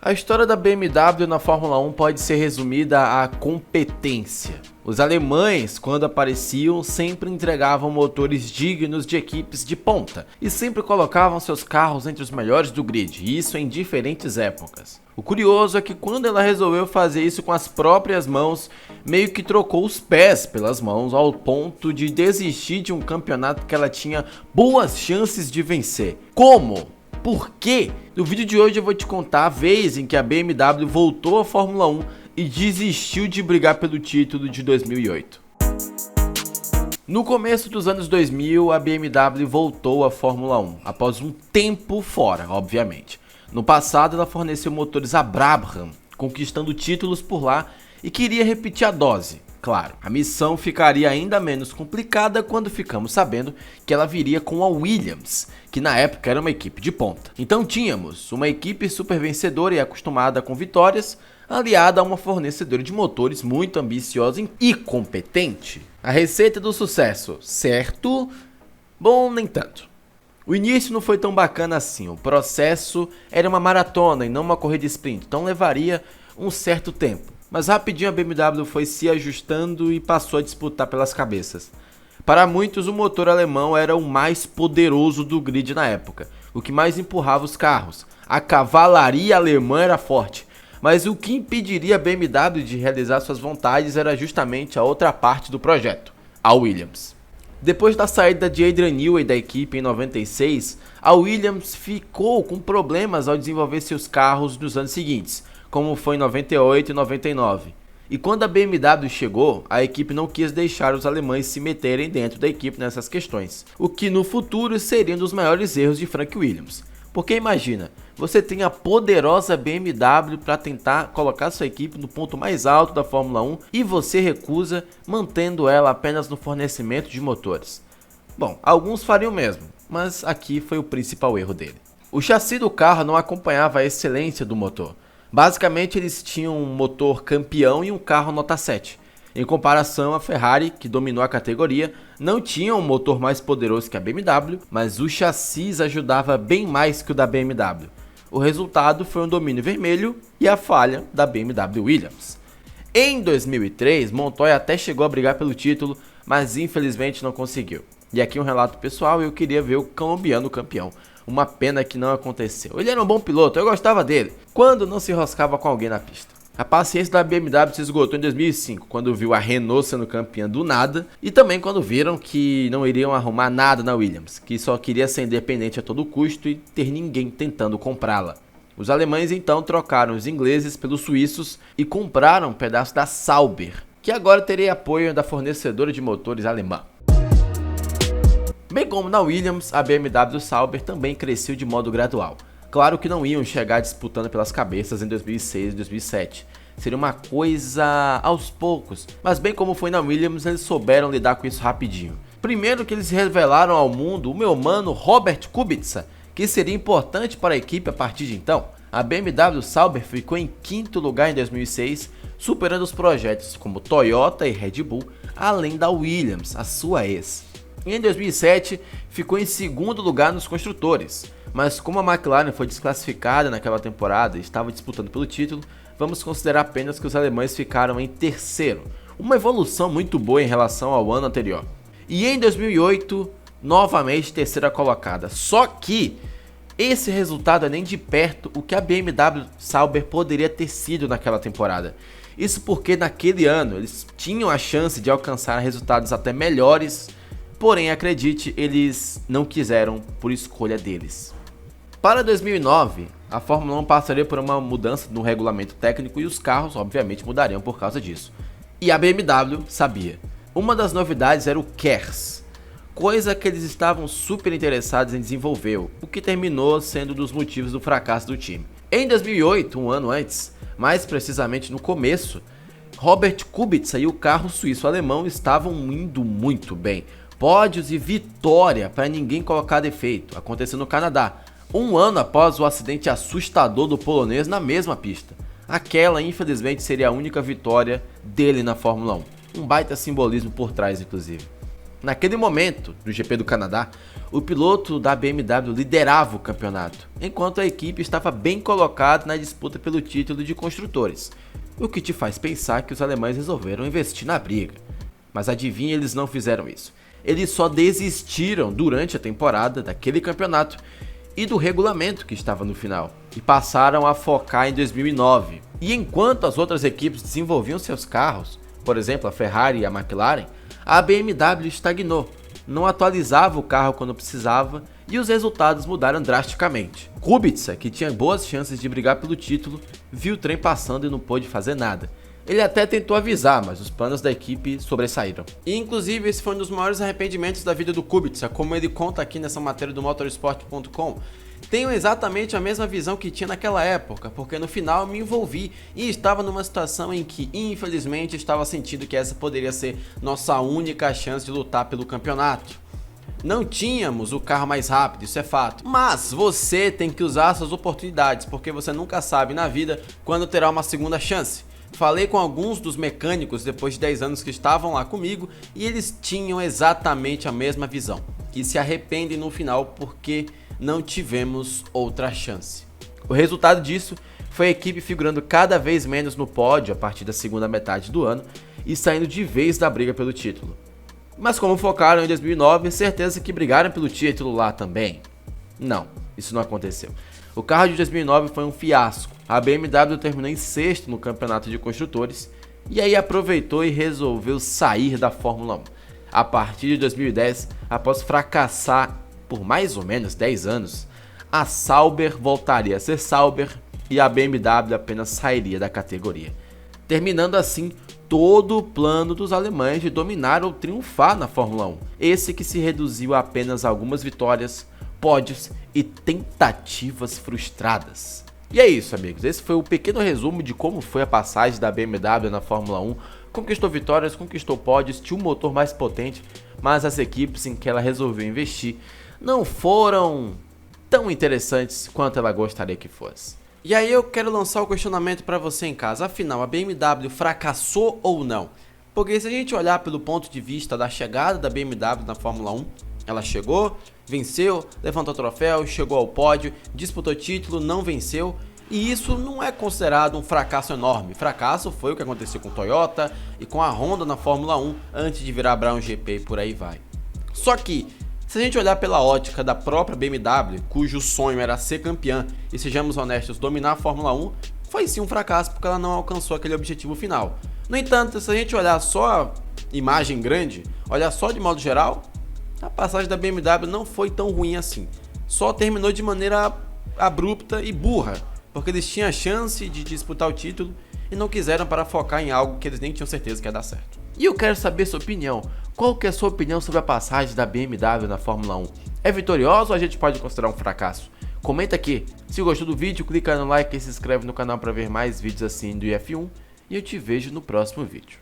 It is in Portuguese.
A história da BMW na Fórmula 1 pode ser resumida à competência. Os alemães, quando apareciam, sempre entregavam motores dignos de equipes de ponta e sempre colocavam seus carros entre os melhores do grid, e isso em diferentes épocas. O curioso é que quando ela resolveu fazer isso com as próprias mãos, meio que trocou os pés pelas mãos ao ponto de desistir de um campeonato que ela tinha boas chances de vencer. Como? Por quê? No vídeo de hoje eu vou te contar a vez em que a BMW voltou à Fórmula 1 e desistiu de brigar pelo título de 2008. No começo dos anos 2000, a BMW voltou à Fórmula 1, após um tempo fora, obviamente. No passado, ela forneceu motores a Brabham, conquistando títulos por lá e queria repetir a dose. Claro, a missão ficaria ainda menos complicada quando ficamos sabendo que ela viria com a Williams, que na época era uma equipe de ponta. Então tínhamos uma equipe super vencedora e acostumada com vitórias, aliada a uma fornecedora de motores muito ambiciosa e competente. A receita do sucesso, certo? Bom, nem tanto. O início não foi tão bacana assim, o processo era uma maratona e não uma corrida sprint, então levaria um certo tempo. Mas rapidinho a BMW foi se ajustando e passou a disputar pelas cabeças. Para muitos, o motor alemão era o mais poderoso do grid na época, o que mais empurrava os carros. A cavalaria alemã era forte, mas o que impediria a BMW de realizar suas vontades era justamente a outra parte do projeto, a Williams. Depois da saída de Adrian Newey da equipe em 96, a Williams ficou com problemas ao desenvolver seus carros nos anos seguintes, como foi em 98 e 99. E quando a BMW chegou, a equipe não quis deixar os alemães se meterem dentro da equipe nessas questões, o que no futuro seria um dos maiores erros de Frank Williams. Porque imagina, você tem a poderosa BMW para tentar colocar sua equipe no ponto mais alto da Fórmula 1 e você recusa, mantendo ela apenas no fornecimento de motores. Bom, alguns fariam mesmo, mas aqui foi o principal erro dele. O chassi do carro não acompanhava a excelência do motor. Basicamente eles tinham um motor campeão e um carro nota 7. Em comparação, a Ferrari, que dominou a categoria, não tinha um motor mais poderoso que a BMW, mas o chassi ajudava bem mais que o da BMW. O resultado foi um domínio vermelho e a falha da BMW Williams. Em 2003, Montoya até chegou a brigar pelo título, mas infelizmente não conseguiu. E aqui um relato pessoal, eu queria ver o colombiano campeão. Uma pena que não aconteceu. Ele era um bom piloto, eu gostava dele, quando não se enroscava com alguém na pista. A paciência da BMW se esgotou em 2005, quando viu a Renault sendo campeã do nada, e também quando viram que não iriam arrumar nada na Williams, que só queria ser independente a todo custo e ter ninguém tentando comprá-la. Os alemães então trocaram os ingleses pelos suíços e compraram um pedaço da Sauber, que agora teria apoio da fornecedora de motores alemã. Bem como na Williams, a BMW Sauber também cresceu de modo gradual. Claro que não iam chegar disputando pelas cabeças em 2006 e 2007. Seria uma coisa aos poucos, mas bem como foi na Williams, eles souberam lidar com isso rapidinho. Primeiro que eles revelaram ao mundo o meu mano Robert Kubica, que seria importante para a equipe a partir de então. A BMW Sauber ficou em quinto lugar em 2006, superando os projetos como Toyota e Red Bull, além da Williams, a sua ex. E em 2007 ficou em segundo lugar nos construtores, mas como a McLaren foi desclassificada naquela temporada e estava disputando pelo título, vamos considerar apenas que os alemães ficaram em terceiro, uma evolução muito boa em relação ao ano anterior. E em 2008, novamente terceira colocada, só que esse resultado é nem de perto o que a BMW Sauber poderia ter sido naquela temporada. Isso porque naquele ano eles tinham a chance de alcançar resultados até melhores. Porém, acredite, eles não quiseram por escolha deles. Para 2009, a Fórmula 1 passaria por uma mudança no regulamento técnico e os carros, obviamente, mudariam por causa disso. E a BMW sabia. Uma das novidades era o KERS, coisa que eles estavam super interessados em desenvolver, o que terminou sendo um dos motivos do fracasso do time. Em 2008, um ano antes, mais precisamente no começo, Robert Kubica e o carro suíço-alemão estavam indo muito bem. Pódios e vitória para ninguém colocar defeito, aconteceu no Canadá, um ano após o acidente assustador do polonês na mesma pista. Aquela, infelizmente, seria a única vitória dele na Fórmula 1. Um baita simbolismo por trás, inclusive. Naquele momento, do GP do Canadá, o piloto da BMW liderava o campeonato, enquanto a equipe estava bem colocada na disputa pelo título de construtores, o que te faz pensar que os alemães resolveram investir na briga. Mas adivinha, eles não fizeram isso. Eles só desistiram durante a temporada daquele campeonato e do regulamento que estava no final, e passaram a focar em 2009. E enquanto as outras equipes desenvolviam seus carros, por exemplo a Ferrari e a McLaren, a BMW estagnou, não atualizava o carro quando precisava e os resultados mudaram drasticamente. Kubica, que tinha boas chances de brigar pelo título, viu o trem passando e não pôde fazer nada. Ele até tentou avisar, mas os planos da equipe sobressaíram. E inclusive esse foi um dos maiores arrependimentos da vida do Kubica, como ele conta aqui nessa matéria do motorsport.com. Tenho exatamente a mesma visão que tinha naquela época, porque no final me envolvi e estava numa situação em que, infelizmente, estava sentindo que essa poderia ser nossa única chance de lutar pelo campeonato. Não tínhamos o carro mais rápido, isso é fato, mas você tem que usar suas oportunidades, porque você nunca sabe na vida quando terá uma segunda chance. Falei com alguns dos mecânicos depois de 10 anos que estavam lá comigo e eles tinham exatamente a mesma visão, que se arrependem no final porque não tivemos outra chance. O resultado disso foi a equipe figurando cada vez menos no pódio a partir da segunda metade do ano e saindo de vez da briga pelo título. Mas como focaram em 2009, certeza que brigaram pelo título lá também? Não, isso não aconteceu. O carro de 2009 foi um fiasco. A BMW terminou em sexto no campeonato de construtores e aí aproveitou e resolveu sair da Fórmula 1. A partir de 2010, após fracassar por mais ou menos 10 anos, a Sauber voltaria a ser Sauber e a BMW apenas sairia da categoria, terminando assim todo o plano dos alemães de dominar ou triunfar na Fórmula 1, esse que se reduziu a apenas algumas vitórias, pódios e tentativas frustradas. E é isso, amigos, esse foi o pequeno resumo de como foi a passagem da BMW na Fórmula 1, conquistou vitórias, conquistou pódios, tinha um motor mais potente, mas as equipes em que ela resolveu investir não foram tão interessantes quanto ela gostaria que fosse. E aí eu quero lançar o questionamento para você em casa, afinal a BMW fracassou ou não? Porque se a gente olhar pelo ponto de vista da chegada da BMW na Fórmula 1, ela chegou, venceu, levantou troféu, chegou ao pódio, disputou título, não venceu, e isso não é considerado um fracasso enorme. Fracasso foi o que aconteceu com Toyota e com a Honda na Fórmula 1 antes de virar Brown GP e por aí vai. Só que se a gente olhar pela ótica da própria BMW, cujo sonho era ser campeã e, sejamos honestos, dominar a Fórmula 1, foi sim um fracasso porque ela não alcançou aquele objetivo final. No entanto, se a gente olhar só a imagem grande, olhar só de modo geral, a passagem da BMW não foi tão ruim assim. Só terminou de maneira abrupta e burra, porque eles tinham a chance de disputar o título e não quiseram para focar em algo que eles nem tinham certeza que ia dar certo. E eu quero saber sua opinião. Qual que é a sua opinião sobre a passagem da BMW na Fórmula 1? É vitoriosa ou a gente pode considerar um fracasso? Comenta aqui. Se gostou do vídeo, clica no like e se inscreve no canal para ver mais vídeos assim do IF1. E eu te vejo no próximo vídeo.